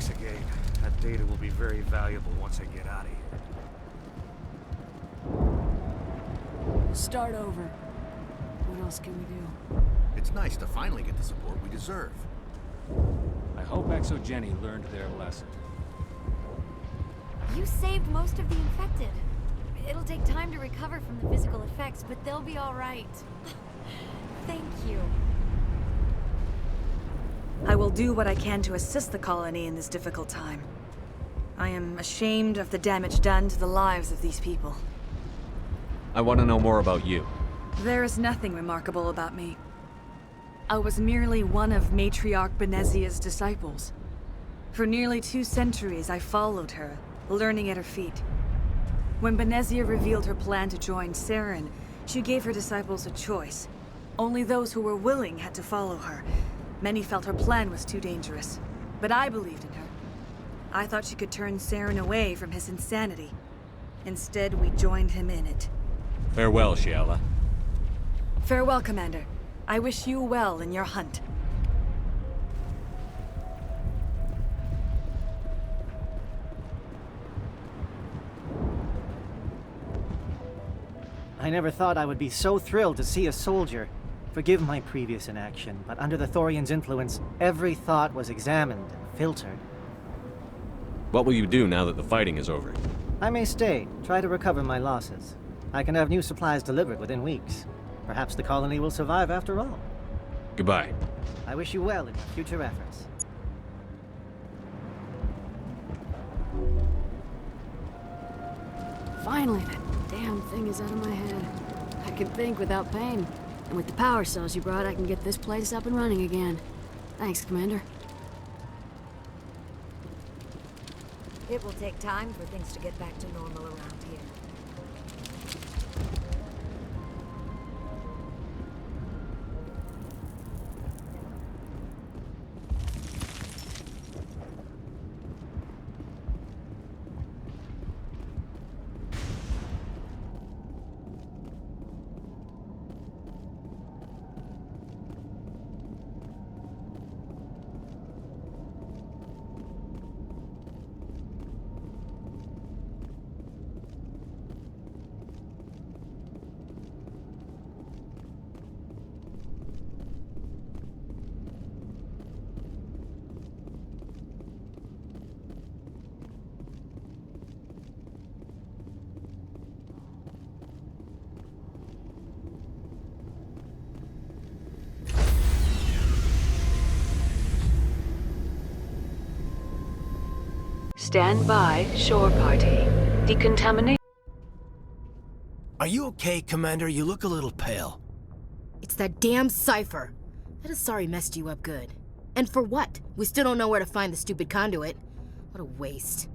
Thanks again. That data will be very valuable once I get out of here. We'll start over. What else can we do? It's nice to finally get the support we deserve. I hope Exogeny learned their lesson. You saved most of the infected. It'll take time to recover from the physical effects, but they'll be all right. Thank you. I will do what I can to assist the colony in this difficult time. I am ashamed of the damage done to the lives of these people. I want to know more about you. There is nothing remarkable about me. I was merely one of Matriarch Benezia's disciples. For nearly 2 centuries, I followed her, learning at her feet. When Benezia revealed her plan to join Saren, she gave her disciples a choice. Only those who were willing had to follow her. Many felt her plan was too dangerous, but I believed in her. I thought she could turn Saren away from his insanity. Instead, we joined him in it. Farewell, Shiala. Farewell, Commander. I wish you well in your hunt. I never thought I would be so thrilled to see a soldier. Forgive my previous inaction, but under the Thorian's influence, every thought was examined and filtered. What will you do now that the fighting is over? I may stay, try to recover my losses. I can have new supplies delivered within weeks. Perhaps the colony will survive after all. Goodbye. I wish you well in your future efforts. Finally, that damn thing is out of my head. I can think without pain. And with the power cells you brought, I can get this place up and running again. Thanks, Commander. It will take time for things to get back to normal around here. Stand by, shore party. Decontaminate. Are you okay, Commander? You look a little pale. It's that damn cipher. That Asari messed you up good. And for what? We still don't know where to find the stupid conduit. What a waste.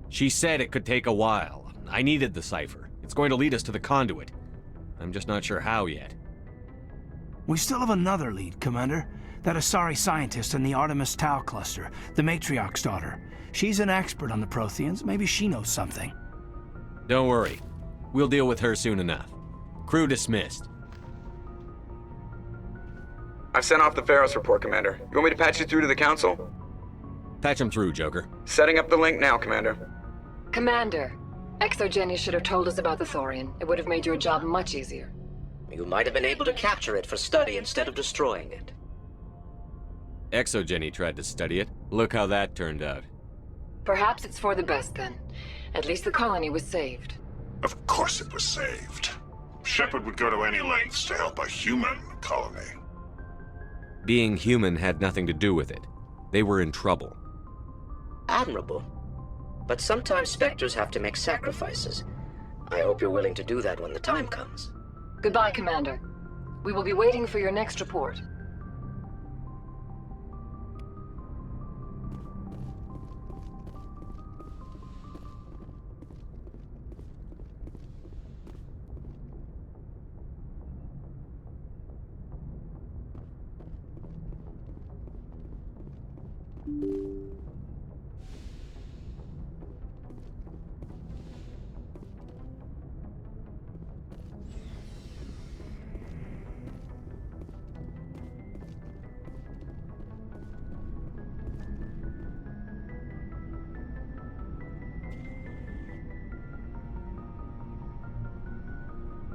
She said it could take a while. I needed the cipher. It's going to lead us to the conduit. I'm just not sure how yet. We still have another lead, Commander. That Asari scientist in the Artemis Tau cluster, the Matriarch's daughter. She's an expert on the Protheans. Maybe she knows something. Don't worry. We'll deal with her soon enough. Crew dismissed. I've sent off the Ferros report, Commander. You want me to patch you through to the Council? Patch him through, Joker. Setting up the link now, Commander. Commander, Exogeny should have told us about the Thorian. It would have made your job much easier. You might have been able to capture it for study instead of destroying it. Exogeny tried to study it. Look how that turned out. Perhaps it's for the best then. At least the colony was saved. Of course it was saved. Shepard would go to any lengths to help a human colony. Being human had nothing to do with it. They were in trouble. Admirable. But sometimes Spectres have to make sacrifices. I hope you're willing to do that when the time comes. Goodbye, Commander. We will be waiting for your next report.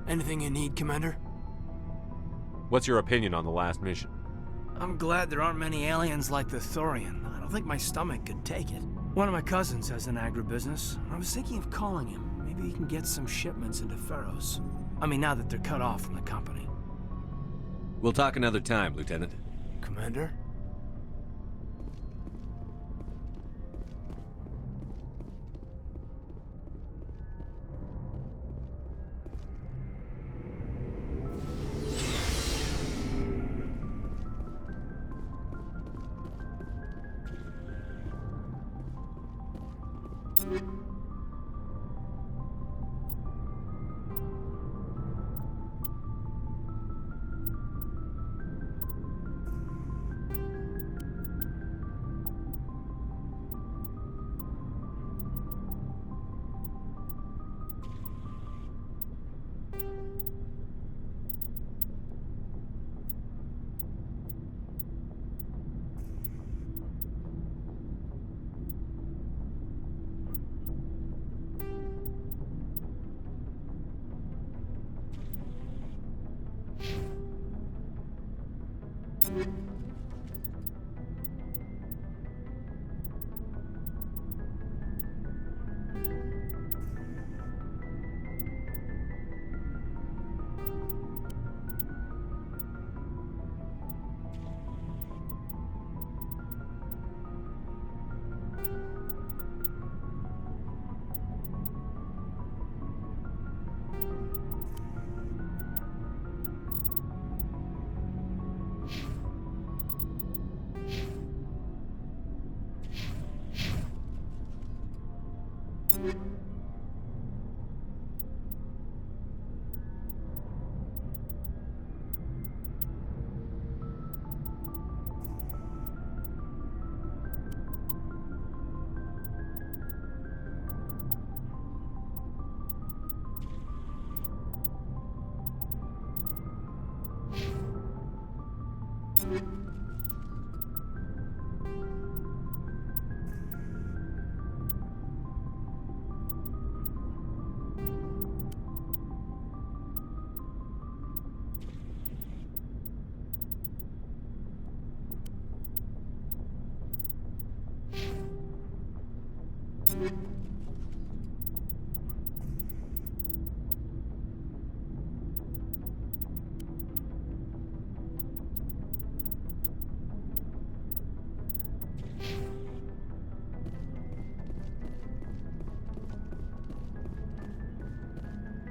Anything you need, Commander? What's your opinion on the last mission? I'm glad there aren't many aliens like the Thorian. I don't think my stomach could take it. One of my cousins has an agribusiness. I was thinking of calling him. Maybe he can get some shipments into Ferros. I mean, now that they're cut off from the company. We'll talk another time, Lieutenant. Commander?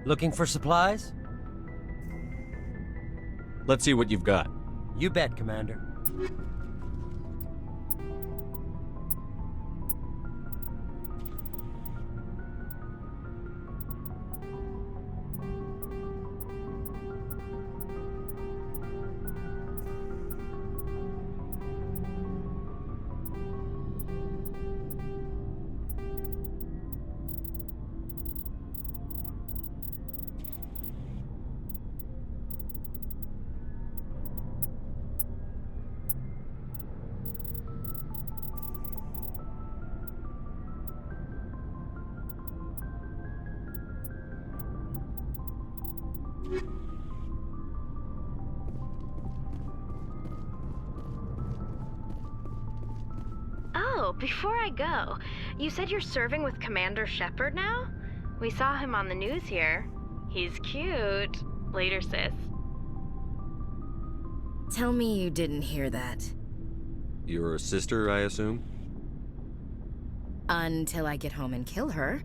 Looking for supplies? Let's see what you've got. You bet, Commander. Oh, before I go, you said you're serving with Commander Shepard now? We saw him on the news here. He's cute. Later, sis. Tell me you didn't hear that. Your sister, I assume? Until I get home and kill her.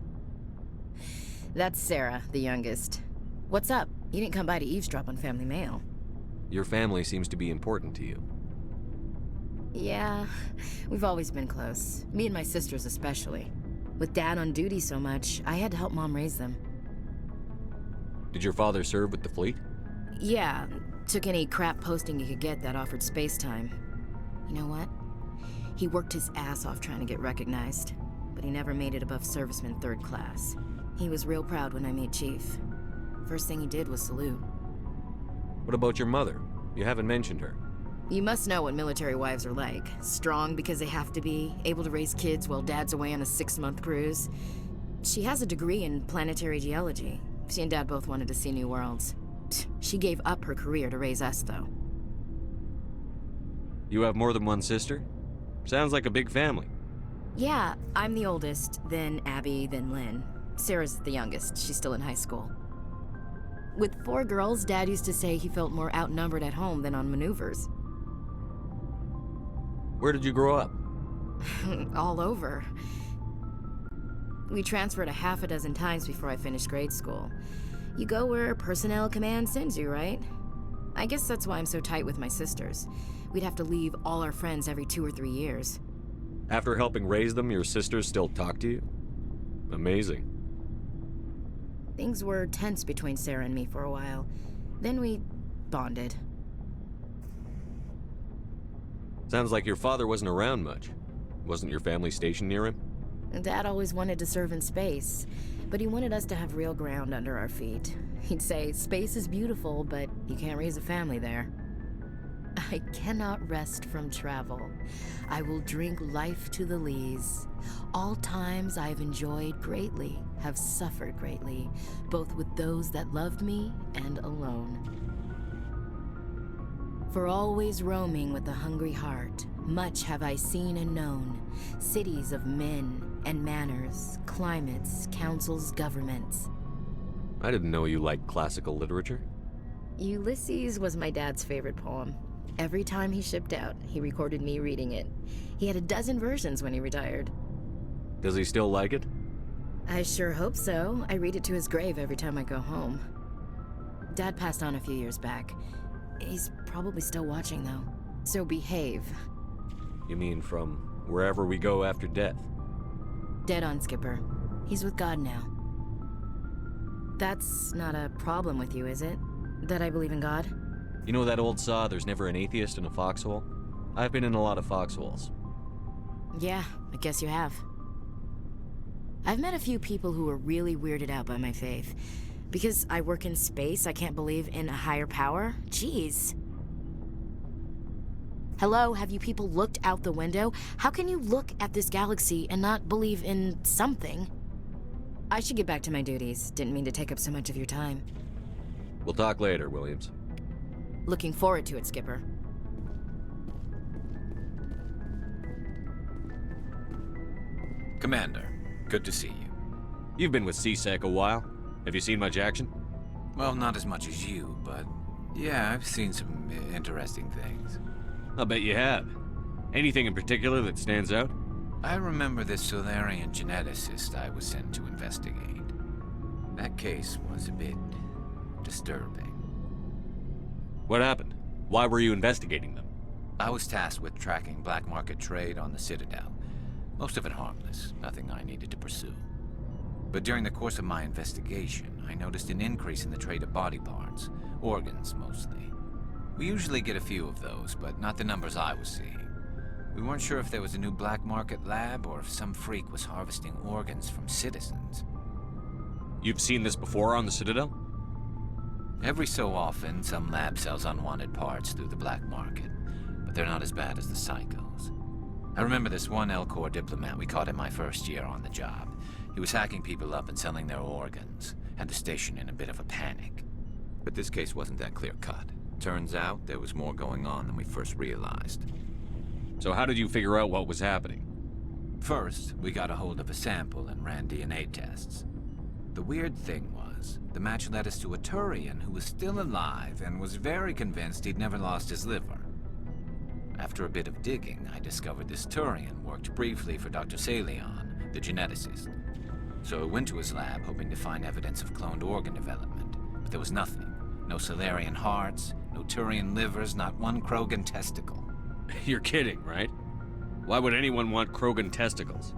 That's Sarah, the youngest. What's up? You didn't come by to eavesdrop on family mail. Your family seems to be important to you. Yeah, we've always been close. Me and my sisters especially. With Dad on duty so much, I had to help Mom raise them. Did your father serve with the fleet? Yeah, took any crap posting he could get that offered space time. You know what? He worked his ass off trying to get recognized, but he never made it above serviceman 3rd class. He was real proud when I made Chief. First thing he did was salute. What about your mother? You haven't mentioned her. You must know what military wives are like. Strong because they have to be, able to raise kids while Dad's away on a 6-month cruise. She has a degree in planetary geology. She and Dad both wanted to see new worlds. She gave up her career to raise us, though. You have more than one sister? Sounds like a big family. Yeah, I'm the oldest, then Abby, then Lynn. Sarah's the youngest. She's still in high school. With 4 girls, Dad used to say he felt more outnumbered at home than on maneuvers. Where did you grow up? All over. We transferred a half a dozen times before I finished grade school. You go where personnel command sends you, right? I guess that's why I'm so tight with my sisters. We'd have to leave all our friends every 2 or 3 years. After helping raise them, your sisters still talk to you? Amazing. Things were tense between Sarah and me for a while. Then we bonded. Sounds like your father wasn't around much. Wasn't your family stationed near him? Dad always wanted to serve in space, but he wanted us to have real ground under our feet. He'd say, space is beautiful, but you can't raise a family there. I cannot rest from travel. I will drink life to the lees. All times I have enjoyed greatly, have suffered greatly, both with those that loved me and alone. For always roaming with a hungry heart, much have I seen and known, cities of men and manners, climates, councils, governments. I didn't know you liked classical literature. Ulysses was my dad's favorite poem. Every time he shipped out, he recorded me reading it. He had a dozen versions when he retired. Does he still like it? I sure hope so. I read it to his grave every time I go home. Dad passed on a few years back. He's probably still watching, though. So behave. You mean from wherever we go after death? Dead on, Skipper. He's with God now. That's not a problem with you, is it? That I believe in God? You know that old saw, there's never an atheist in a foxhole? I've been in a lot of foxholes. Yeah, I guess you have. I've met a few people who were really weirded out by my faith. Because I work in space, I can't believe in a higher power? Jeez. Hello, have you people looked out the window? How can you look at this galaxy and not believe in something? I should get back to my duties. Didn't mean to take up so much of your time. We'll talk later, Williams. Looking forward to it, Skipper. Commander, good to see you. You've been with CSEC a while. Have you seen much action? Well, not as much as you, but yeah, I've seen some interesting things. I'll bet you have. Anything in particular that stands out? I remember this Salarian geneticist I was sent to investigate. That case was a bit disturbing. What happened? Why were you investigating them? I was tasked with tracking black market trade on the Citadel. Most of it harmless, nothing I needed to pursue. But during the course of my investigation, I noticed an increase in the trade of body parts, organs mostly. We usually get a few of those, but not the numbers I was seeing. We weren't sure if there was a new black market lab or if some freak was harvesting organs from citizens. You've seen this before on the Citadel? Every so often, some lab sells unwanted parts through the black market, but they're not as bad as the psychos. I remember this one Elcor diplomat we caught in my first year on the job. He was hacking people up and selling their organs, had the station in a bit of a panic. But this case wasn't that clear-cut. Turns out there was more going on than we first realized. So how did you figure out what was happening? First, we got a hold of a sample and ran DNA tests. The weird thing was, the match led us to a Turian who was still alive and was very convinced he'd never lost his liver. After a bit of digging, I discovered this Turian worked briefly for Dr. Salarian, the geneticist. So I went to his lab hoping to find evidence of cloned organ development, but there was nothing. No Salarian hearts, no Turian livers, not one Krogan testicle. You're kidding, right? Why would anyone want Krogan testicles?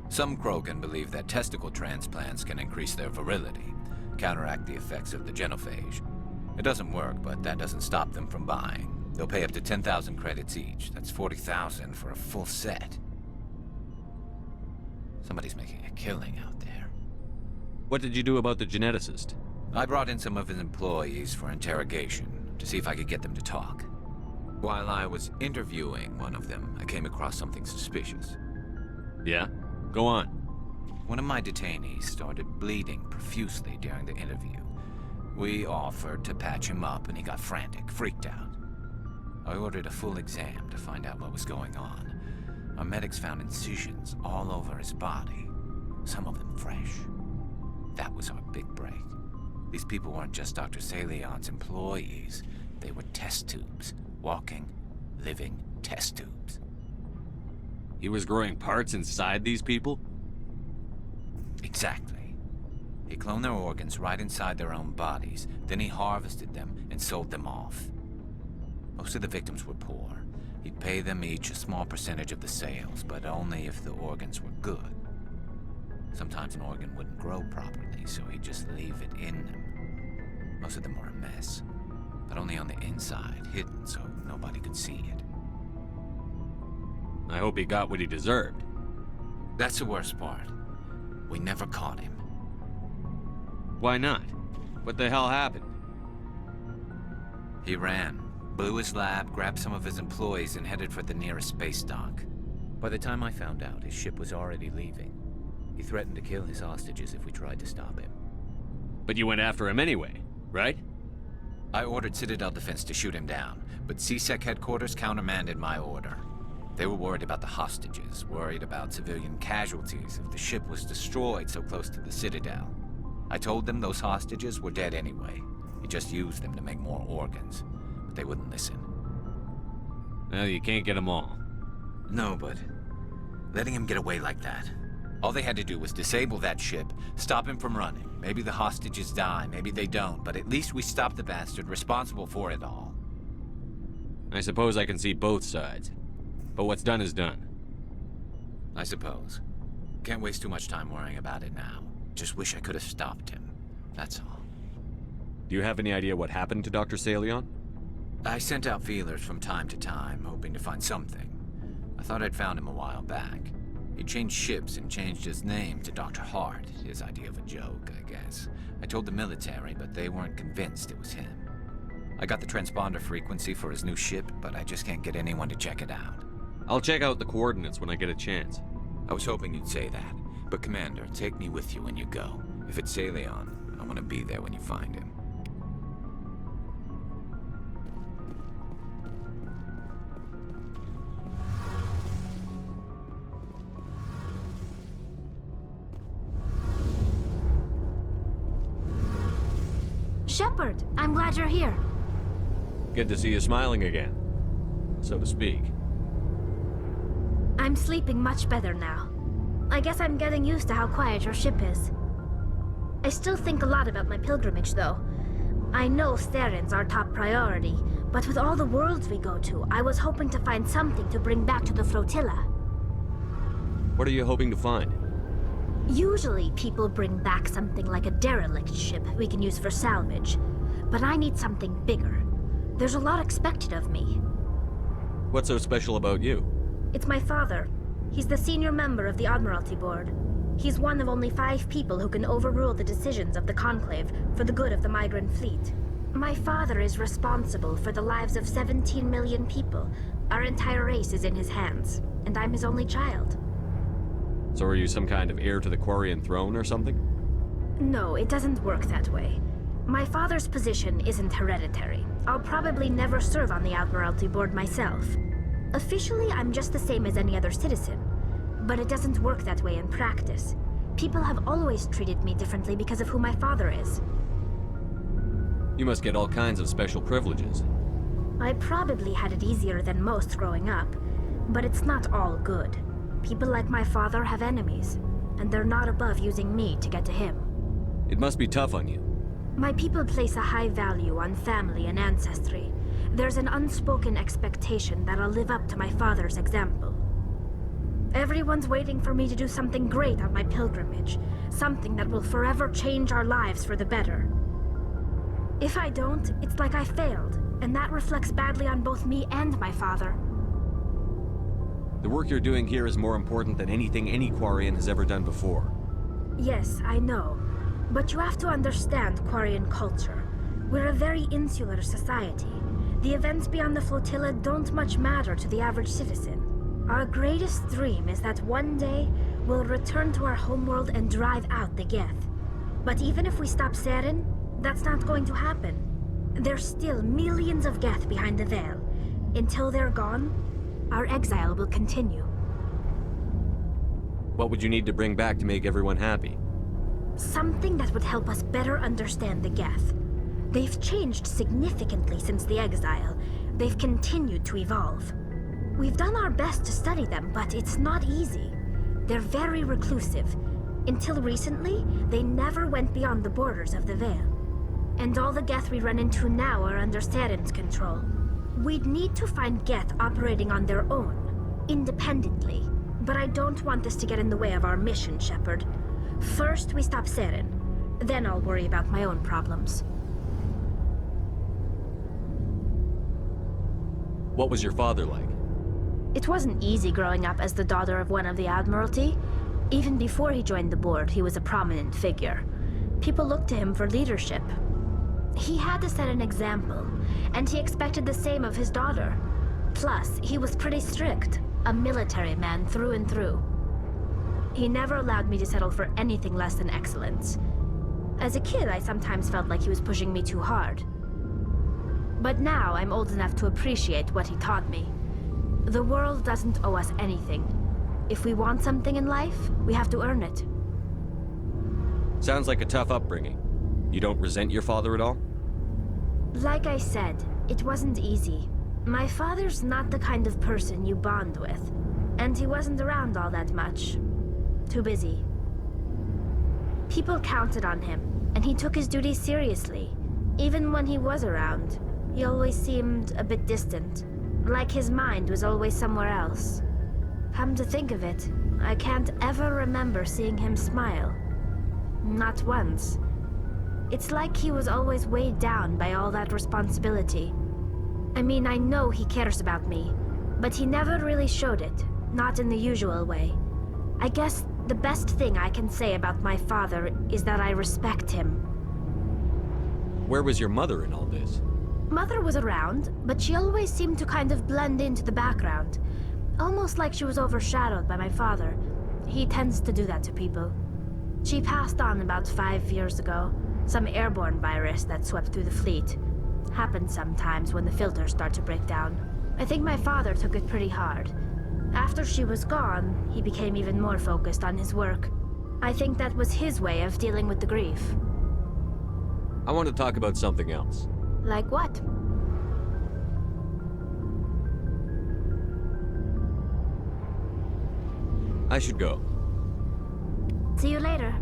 Some Krogan believe that testicle transplants can increase their virility, counteract the effects of the genophage. It doesn't work, but that doesn't stop them from buying. They'll pay up to 10,000 credits each. That's 40,000 for a full set. Somebody's making a killing out there. What did you do about the geneticist? I brought in some of his employees for interrogation, to see if I could get them to talk. While I was interviewing one of them, I came across something suspicious. Yeah? Go on. One of my detainees started bleeding profusely during the interview. We offered to patch him up and he got frantic, freaked out. I ordered a full exam to find out what was going on. Our medics found incisions all over his body, some of them fresh. That was our big break. These people weren't just Dr. Salion's employees. They were test tubes. Walking, living test tubes. He was growing parts inside these people? Exactly. He cloned their organs right inside their own bodies. Then he harvested them and sold them off. Most of the victims were poor. He'd pay them each a small percentage of the sales, but only if the organs were good. Sometimes an organ wouldn't grow properly, so he'd just leave it in them. Most of them were a mess, but only on the inside, hidden so nobody could see it. I hope he got what he deserved. That's the worst part. We never caught him. Why not? What the hell happened? He ran, blew his lab, grabbed some of his employees, and headed for the nearest space dock. By the time I found out, his ship was already leaving. He threatened to kill his hostages if we tried to stop him. But you went after him anyway, right? I ordered Citadel Defense to shoot him down, but CSEC headquarters countermanded my order. They were worried about the hostages, worried about civilian casualties if the ship was destroyed so close to the Citadel. I told them those hostages were dead anyway. He just used them to make more organs, but they wouldn't listen. Well, you can't get them all. No, but letting him get away like that. All they had to do was disable that ship, stop him from running. Maybe the hostages die, maybe they don't, but at least we stopped the bastard responsible for it all. I suppose I can see both sides. But what's done is done. I suppose. Can't waste too much time worrying about it now. Just wish I could have stopped him. That's all. Do you have any idea what happened to Dr. Salion? I sent out feelers from time to time, hoping to find something. I thought I'd found him a while back. He changed ships and changed his name to Dr. Hart, his idea of a joke, I guess. I told the military, but they weren't convinced it was him. I got the transponder frequency for his new ship, but I just can't get anyone to check it out. I'll check out the coordinates when I get a chance. I was hoping you'd say that. But Commander, take me with you when you go. If it's Salion, I want to be there when you find him. Shepard, I'm glad you're here. Good to see you smiling again, so to speak. I'm sleeping much better now. I guess I'm getting used to how quiet your ship is. I still think a lot about my pilgrimage, though. I know Theron's our top priority, but with all the worlds we go to, I was hoping to find something to bring back to the flotilla. What are you hoping to find? Usually, people bring back something like a derelict ship we can use for salvage. But I need something bigger. There's a lot expected of me. What's so special about you? It's my father. He's the senior member of the Admiralty Board. He's one of only 5 people who can overrule the decisions of the Conclave for the good of the migrant fleet. My father is responsible for the lives of 17 million people. Our entire race is in his hands, and I'm his only child. So are you some kind of heir to the Quarian throne or something? No, it doesn't work that way. My father's position isn't hereditary. I'll probably never serve on the Admiralty Board myself. Officially, I'm just the same as any other citizen. But it doesn't work that way in practice. People have always treated me differently because of who my father is. You must get all kinds of special privileges. I probably had it easier than most growing up, but it's not all good. People like my father have enemies, and they're not above using me to get to him. It must be tough on you. My people place a high value on family and ancestry. There's an unspoken expectation that I'll live up to my father's example. Everyone's waiting for me to do something great on my pilgrimage, something that will forever change our lives for the better. If I don't, it's like I failed, and that reflects badly on both me and my father. The work you're doing here is more important than anything any Quarian has ever done before. Yes, I know. But you have to understand Quarian culture. We're a very insular society. The events beyond the flotilla don't much matter to the average citizen. Our greatest dream is that one day, we'll return to our homeworld and drive out the Geth. But even if we stop Saren, that's not going to happen. There's still millions of Geth behind the Veil. Until they're gone, our exile will continue. What would you need to bring back to make everyone happy? Something that would help us better understand the Geth. They've changed significantly since the exile. They've continued to evolve. We've done our best to study them, but it's not easy. They're very reclusive. Until recently, they never went beyond the borders of the Veil. And all the Geth we run into now are under Saren's control. We'd need to find Geth operating on their own, independently. But I don't want this to get in the way of our mission, Shepard. First, we stop Saren. Then I'll worry about my own problems. What was your father like? It wasn't easy growing up as the daughter of one of the Admiralty. Even before he joined the board, he was a prominent figure. People looked to him for leadership. He had to set an example, and he expected the same of his daughter. Plus, he was pretty strict, a military man through and through. He never allowed me to settle for anything less than excellence. As a kid, I sometimes felt like he was pushing me too hard. But now I'm old enough to appreciate what he taught me. The world doesn't owe us anything. If we want something in life, we have to earn it. Sounds like a tough upbringing. You don't resent your father at all? Like I said, it wasn't easy. My father's not the kind of person you bond with, and he wasn't around all that much. Too busy. People counted on him, and he took his duties seriously. Even when he was around, he always seemed a bit distant, like his mind was always somewhere else. Come to think of it, I can't ever remember seeing him smile. Not once. It's like he was always weighed down by all that responsibility. I mean, I know he cares about me, but he never really showed it, not in the usual way. I guess the best thing I can say about my father is that I respect him. Where was your mother in all this? Mother was around, but she always seemed to kind of blend into the background. Almost like she was overshadowed by my father. He tends to do that to people. She passed on about 5 years ago. Some airborne virus that swept through the fleet. Happens sometimes when the filters start to break down. I think my father took it pretty hard. After she was gone, he became even more focused on his work. I think that was his way of dealing with the grief. I want to talk about something else. Like what? I should go. See you later.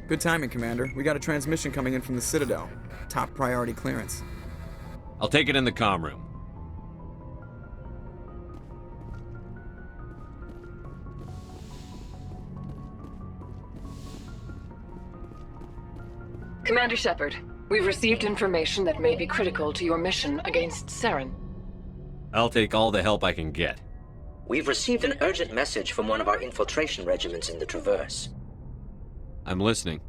Good timing, Commander. We got a transmission coming in from the Citadel. Top priority clearance. I'll take it in the comm room. Commander Shepard, we've received information that may be critical to your mission against Saren. I'll take all the help I can get. We've received an urgent message from one of our infiltration regiments in the Traverse. I'm listening.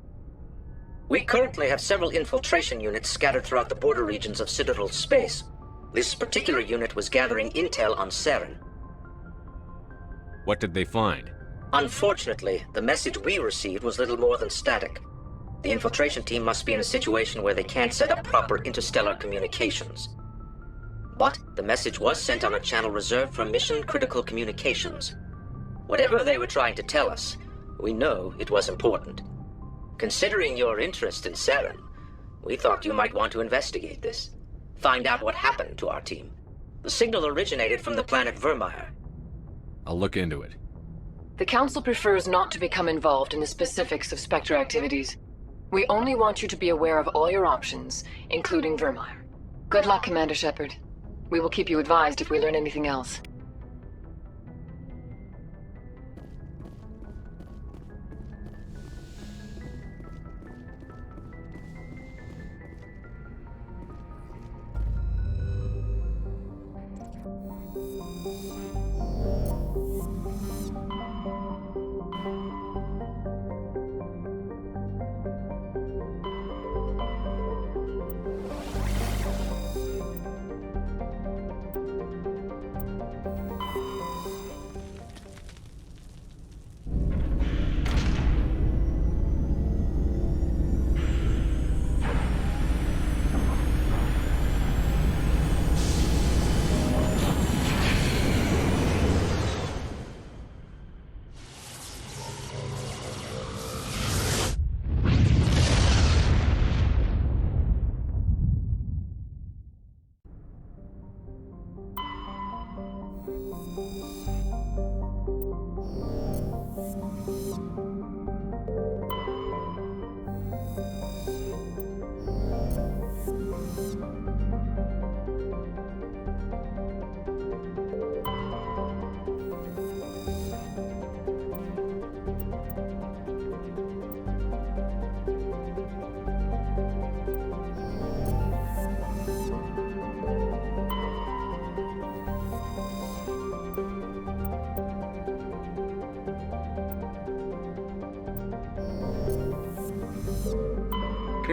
We currently have several infiltration units scattered throughout the border regions of Citadel space. This particular unit was gathering intel on Saren. What did they find? Unfortunately, the message we received was little more than static. The infiltration team must be in a situation where they can't set up proper interstellar communications. But the message was sent on a channel reserved for mission-critical communications. Whatever they were trying to tell us, we know it was important. Considering your interest in Saren, we thought you might want to investigate this. Find out what happened to our team. The signal originated from the planet Vermeer. I'll look into it. The Council prefers not to become involved in the specifics of Spectre activities. We only want you to be aware of all your options, including Vermeer. Good luck, Commander Shepard. We will keep you advised if we learn anything else.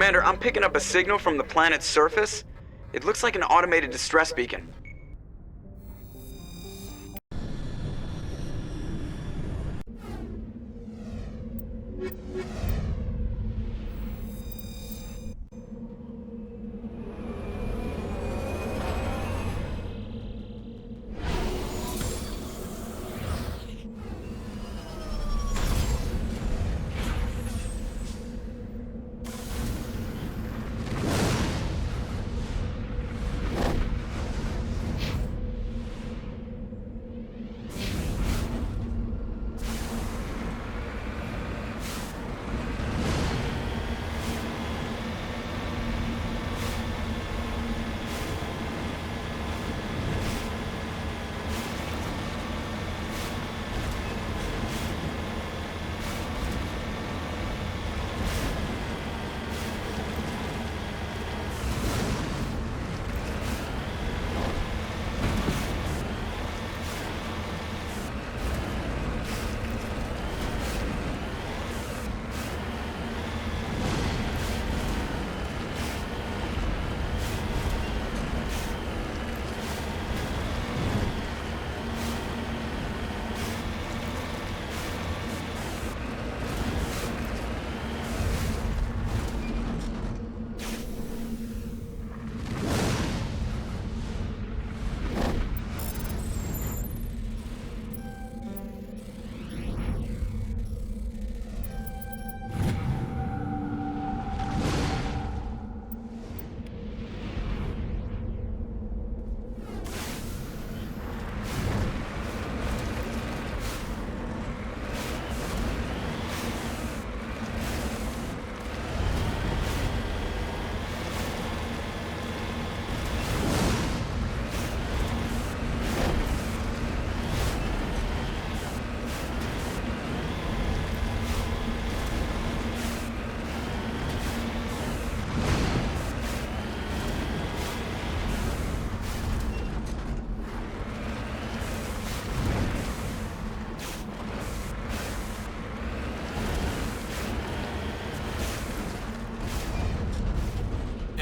Commander, I'm picking up a signal from the planet's surface. It looks like an automated distress beacon.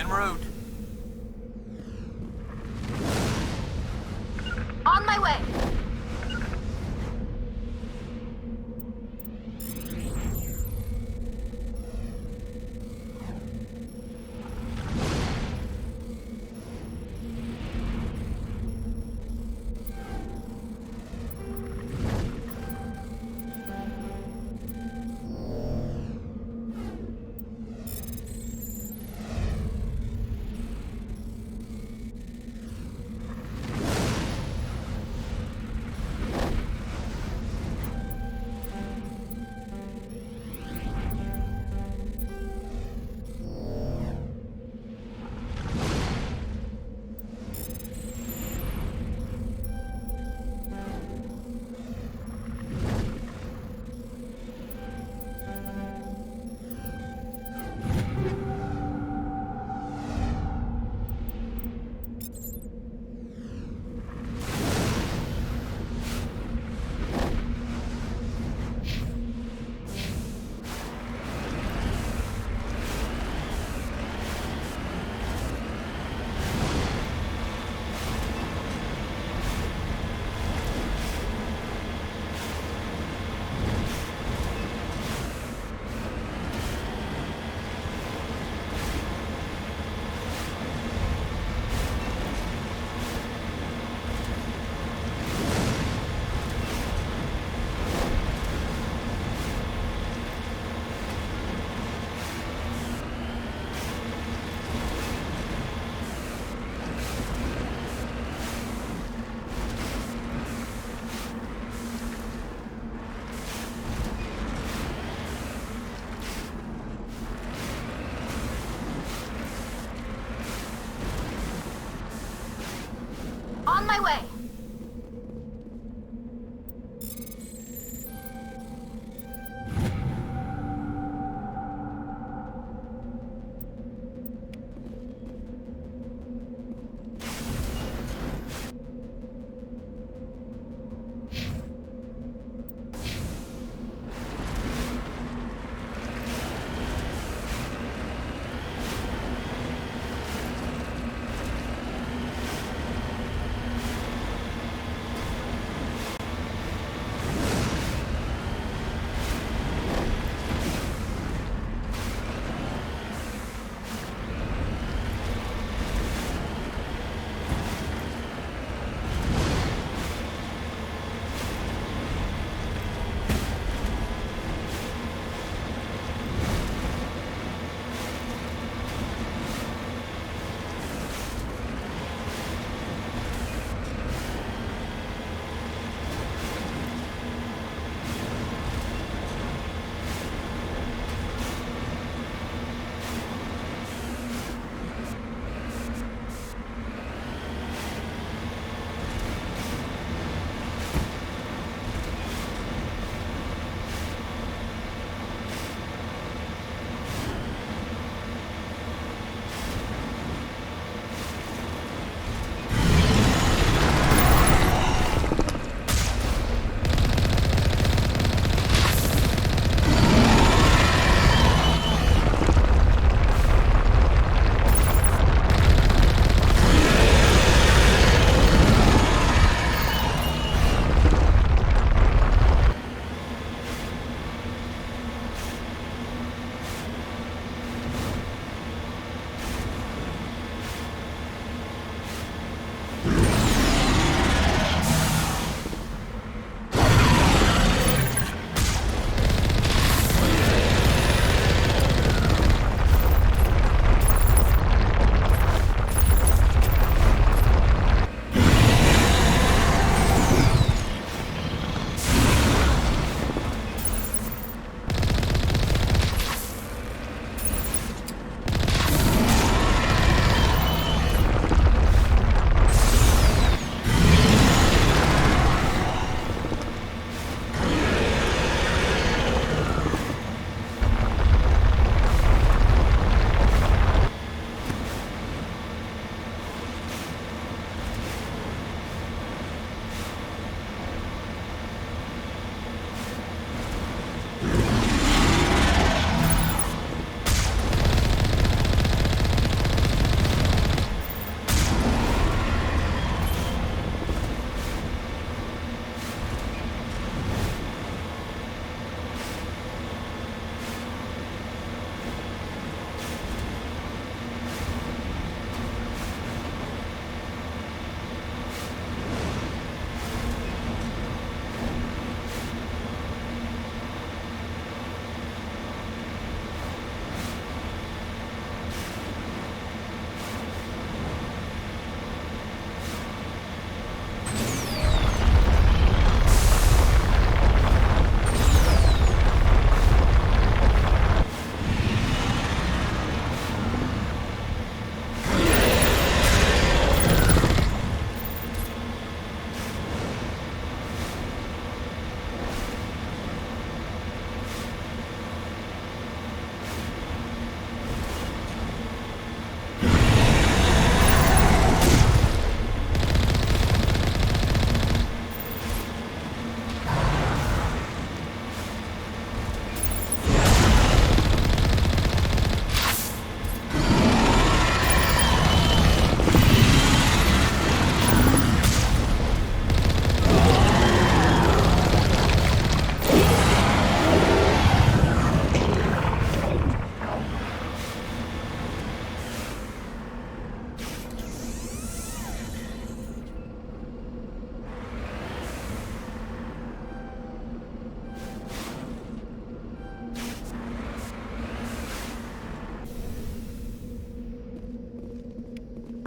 En route. On my way! my way!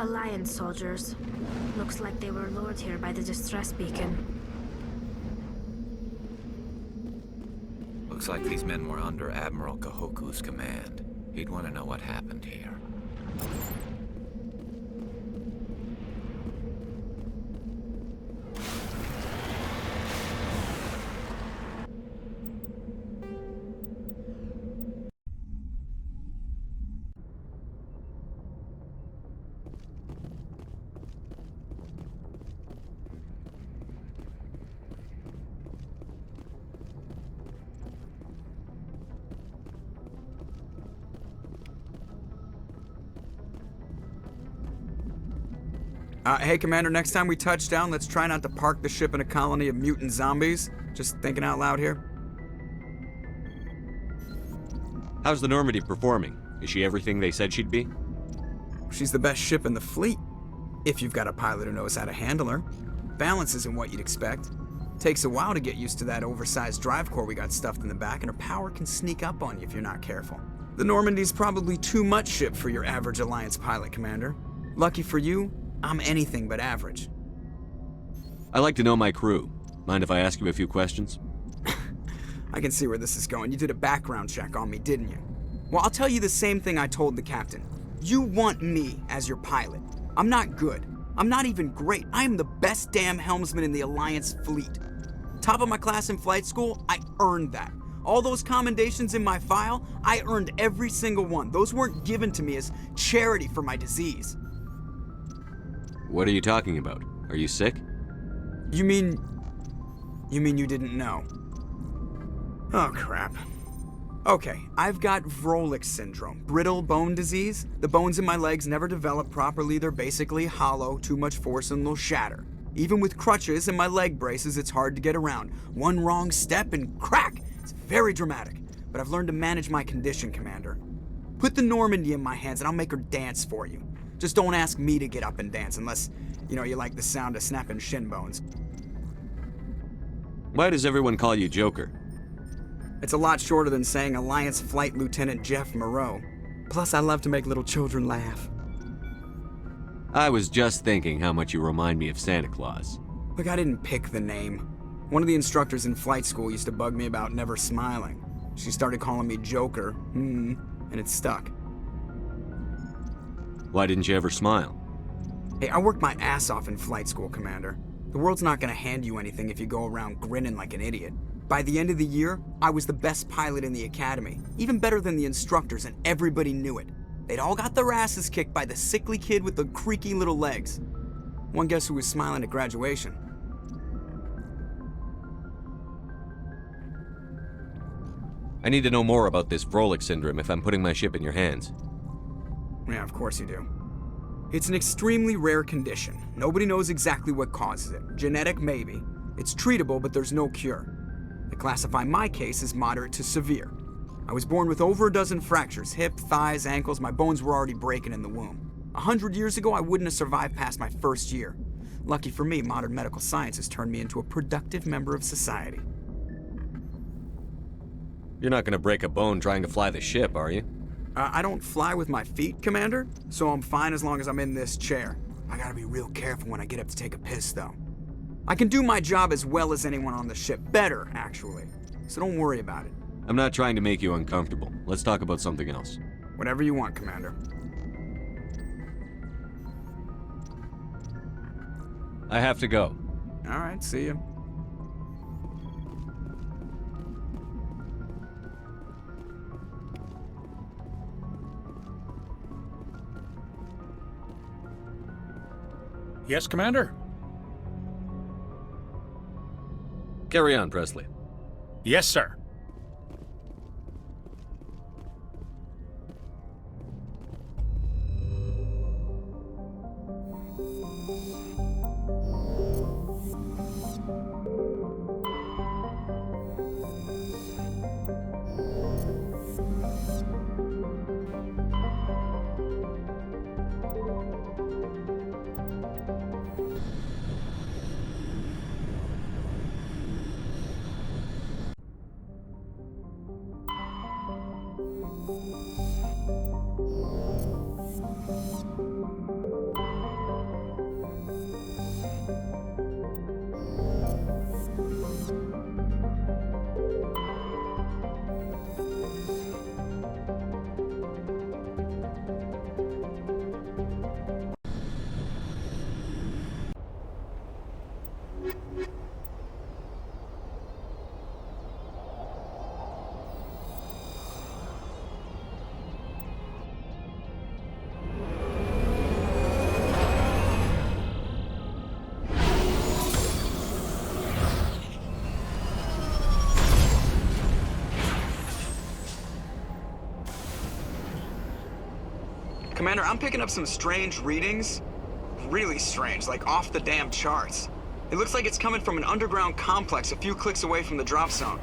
Alliance soldiers. Looks like they were lured here by the distress beacon. Looks like these men were under Admiral Kahoku's command. He'd want to know what happened here. Hey, Commander, next time we touch down, let's try not to park the ship in a colony of mutant zombies. Just thinking out loud here. How's the Normandy performing? Is she everything they said she'd be? She's the best ship in the fleet, if you've got a pilot who knows how to handle her. Balance isn't what you'd expect. Takes a while to get used to that oversized drive core we got stuffed in the back, and her power can sneak up on you if you're not careful. The Normandy's probably too much ship for your average Alliance pilot, Commander. Lucky for you, I'm anything but average. I like to know my crew. Mind if I ask you a few questions? I can see where this is going. You did a background check on me, didn't you? Well, I'll tell you the same thing I told the captain. You want me as your pilot. I'm not good. I'm not even great. I am the best damn helmsman in the Alliance fleet. Top of my class in flight school, I earned that. All those commendations in my file, I earned every single one. Those weren't given to me as charity for my disease. What are you talking about? Are you sick? You mean you didn't know? Oh, crap. Okay, I've got Vrolik syndrome, brittle bone disease. The bones in my legs never develop properly. They're basically hollow, too much force and they'll shatter. Even with crutches and my leg braces, it's hard to get around. One wrong step and crack! It's very dramatic, but I've learned to manage my condition, Commander. Put the Normandy in my hands and I'll make her dance for you. Just don't ask me to get up and dance unless, you like the sound of snapping shin bones. Why does everyone call you Joker? It's a lot shorter than saying Alliance Flight Lieutenant Jeff Moreau. Plus, I love to make little children laugh. I was just thinking how much you remind me of Santa Claus. Look, I didn't pick the name. One of the instructors in flight school used to bug me about never smiling. She started calling me Joker, and it stuck. Why didn't you ever smile? Hey, I worked my ass off in flight school, Commander. The world's not gonna hand you anything if you go around grinning like an idiot. By the end of the year, I was the best pilot in the academy, even better than the instructors, and everybody knew it. They'd all got their asses kicked by the sickly kid with the creaky little legs. One guess who was smiling at graduation? I need to know more about this Vrolik syndrome if I'm putting my ship in your hands. Yeah, of course you do. It's an extremely rare condition. Nobody knows exactly what causes it. Genetic, maybe. It's treatable, but there's no cure. They classify my case as moderate to severe. I was born with over a dozen fractures, hip, thighs, ankles. My bones were already breaking in the womb. 100 years ago, I wouldn't have survived past my first year. Lucky for me, modern medical science has turned me into a productive member of society. You're not gonna break a bone trying to fly the ship, are you? I don't fly with my feet, Commander, so I'm fine as long as I'm in this chair. I gotta be real careful when I get up to take a piss, though. I can do my job as well as anyone on the ship. Better, actually. So don't worry about it. I'm not trying to make you uncomfortable. Let's talk about something else. Whatever you want, Commander. I have to go. All right, see you. Yes, Commander? Carry on, Presley. Yes, sir. Commander, I'm picking up some strange readings. really strange, like off the damn charts. It looks like it's coming from an underground complex a few clicks away from the drop zone.